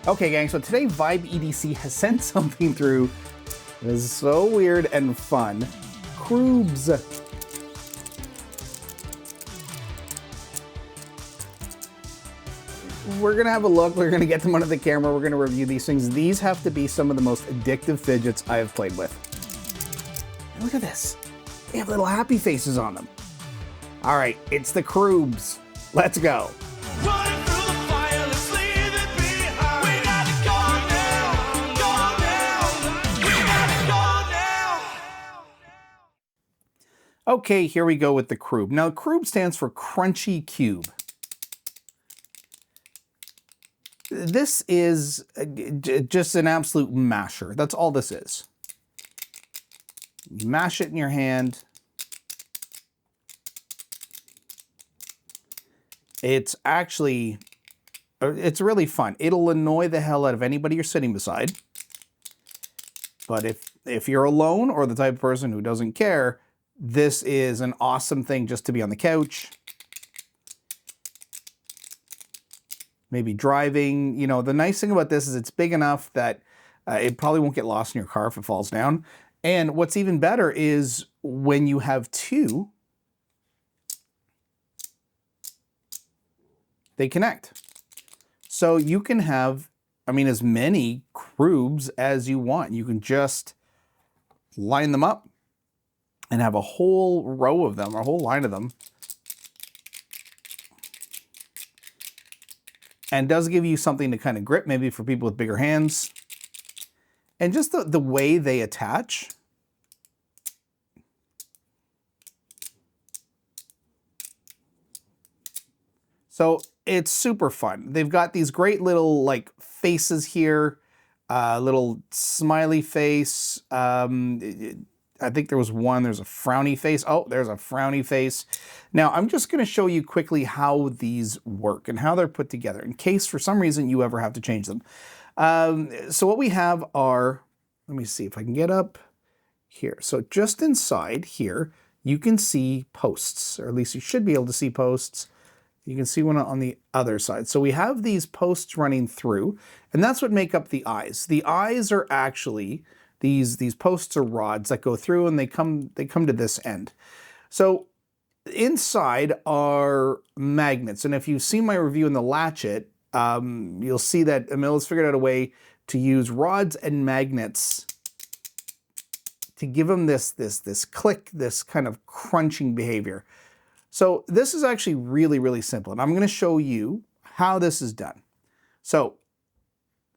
Okay gang, so today Vibe EDC has sent something through that is so weird and fun. Crubes. We're gonna have a look, we're gonna get them under the camera, we're gonna review these things. These have to be some of the most addictive fidgets I have played with. And look at this. They have little happy faces on them. All right, it's the Crubes. Let's go. Okay, here we go with the Crube. Now, Crube stands for Crunchy Cube. This is just an absolute masher. That's all this is. You mash it in your hand. It's really fun. It'll annoy the hell out of anybody you're sitting beside. But if you're alone or the type of person who doesn't care, this is an awesome thing just to be on the couch. Maybe driving. You know, the nice thing about this is it's big enough that it probably won't get lost in your car if it falls down. And what's even better is when you have two, they connect. So you can have, I mean, as many Crubes as you want. You can just line them up and have a whole row of them, or a whole line of them. And does give you something to kind of grip, maybe for people with bigger hands. And just the way they attach. So it's super fun. They've got these great little like faces here, little smiley face. I think there was one, there's a frowny face. Oh, there's a frowny face. Now, I'm just gonna show you quickly how these work and how they're put together in case for some reason you ever have to change them. So what we have are, let me see if I can get up here. So just inside here, you can see posts, or at least you should be able to see posts. You can see one on the other side. So we have these posts running through, and that's what make up the eyes. The eyes are actually these posts or rods that go through, and they come to this end. So inside are magnets, and if you've seen my review in the Latchet, you'll see that Emil has figured out a way to use rods and magnets to give them this click, this kind of crunching behavior. So this is actually really, really simple, and I'm going to show you how this is done. So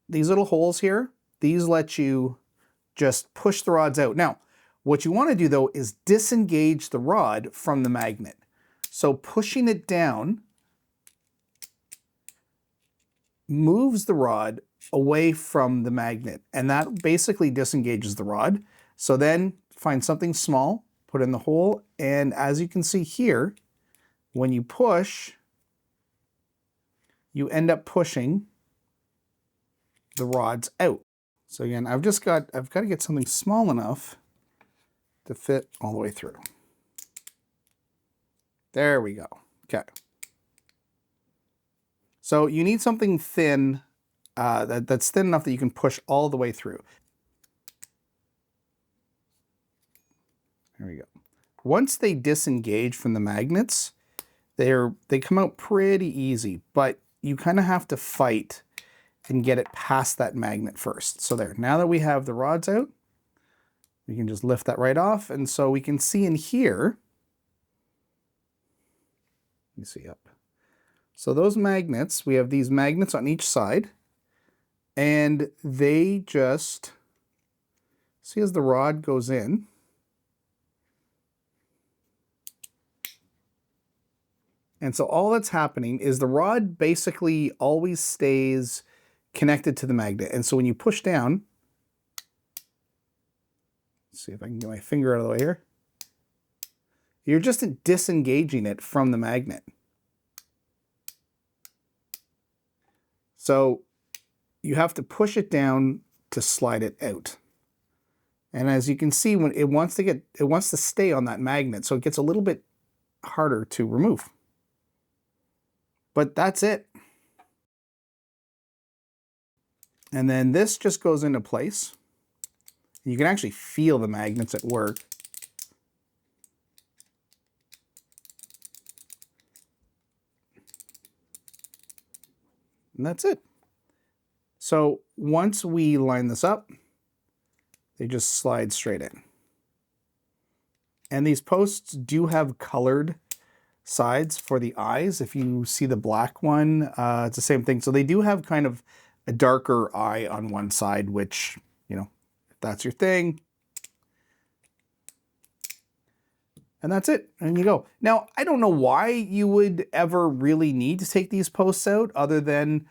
these little holes here, these let you just push the rods out. Now, what you want to do though is disengage the rod from the magnet. So pushing it down moves the rod away from the magnet, and that basically disengages the rod. So then find something small, put in the hole, and as you can see here, when you push, you end up pushing the rods out. So again, I've got to get something small enough to fit all the way through. There we go. Okay. So you need something thin, that's thin enough that you can push all the way through. There we go. Once they disengage from the magnets, they come out pretty easy, but you kind of have to fight and get it past that magnet first. So there, now that we have the rods out, we can just lift that right off. And so we can see in here, you see up. So those magnets, we have these magnets on each side, and they just, see as the rod goes in, and so all that's happening is the rod basically always stays connected to the magnet. And so when you push down, let's see if I can get my finger out of the way here. You're just disengaging it from the magnet. So you have to push it down to slide it out. And as you can see, when it wants to stay on that magnet, so it gets a little bit harder to remove. But that's it. And then this just goes into place. You can actually feel the magnets at work. And that's it. So once we line this up, they just slide straight in. And these posts do have colored sides for the eyes. If you see the black one, it's the same thing. So they do have kind of a darker eye on one side, which, you know, if that's your thing. And that's it, and you go. Now, I don't know why you would ever really need to take these posts out other than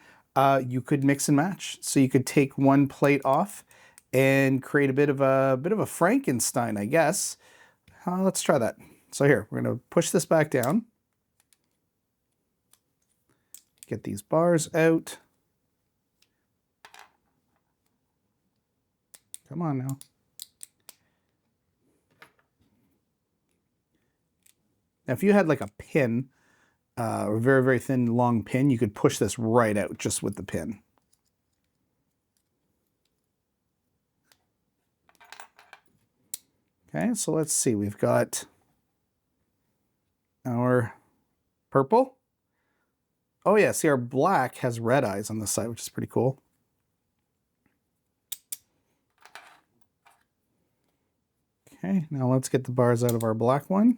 you could mix and match. So you could take one plate off and create a bit of a Frankenstein, I guess. Let's try that. So here, we're gonna push this back down. Get these bars out. Come on now. Now, if you had like a pin, or a very, very thin, long pin, you could push this right out just with the pin. Okay, so let's see. We've got our purple. Oh yeah, see, our black has red eyes on the side, which is pretty cool. Okay, now let's get the bars out of our black one.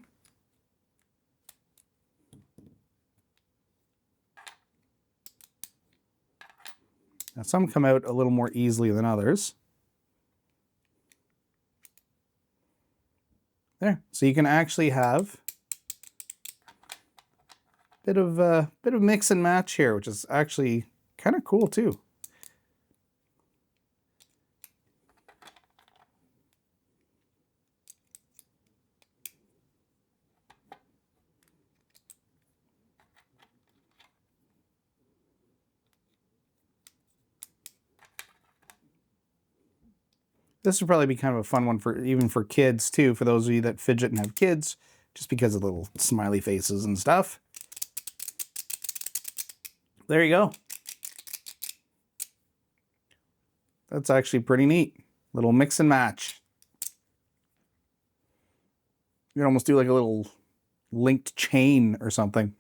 Now some come out a little more easily than others. There, so you can actually have a bit of mix and match here, which is actually kind of cool too. This would probably be kind of a fun one for even for kids too, for those of you that fidget and have kids, just because of little smiley faces and stuff. There you go. That's actually pretty neat. Little mix and match. You can almost do like a little linked chain or something.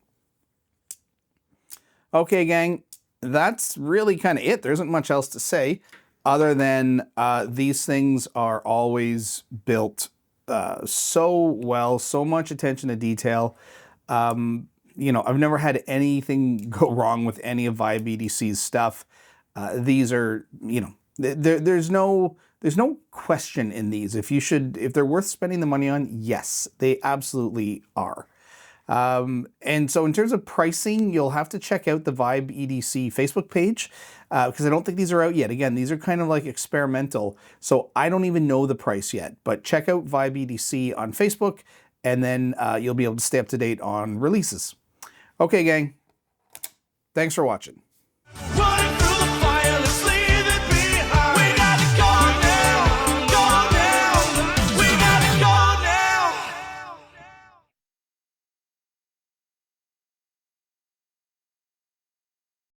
Okay, gang, that's really kind of it. There isn't much else to say other than these things are always built so well, so much attention to detail. You know, I've never had anything go wrong with any of Vibe EDC's stuff. These are, you know, there's no question in these. If they're worth spending the money on, yes, they absolutely are. And so in terms of pricing, you'll have to check out the Vibe EDC Facebook page because I don't think these are out yet. Again, these are kind of like experimental, so I don't even know the price yet. But check out Vibe EDC on Facebook, and then you'll be able to stay up to date on releases. Okay, gang. Thanks for watching.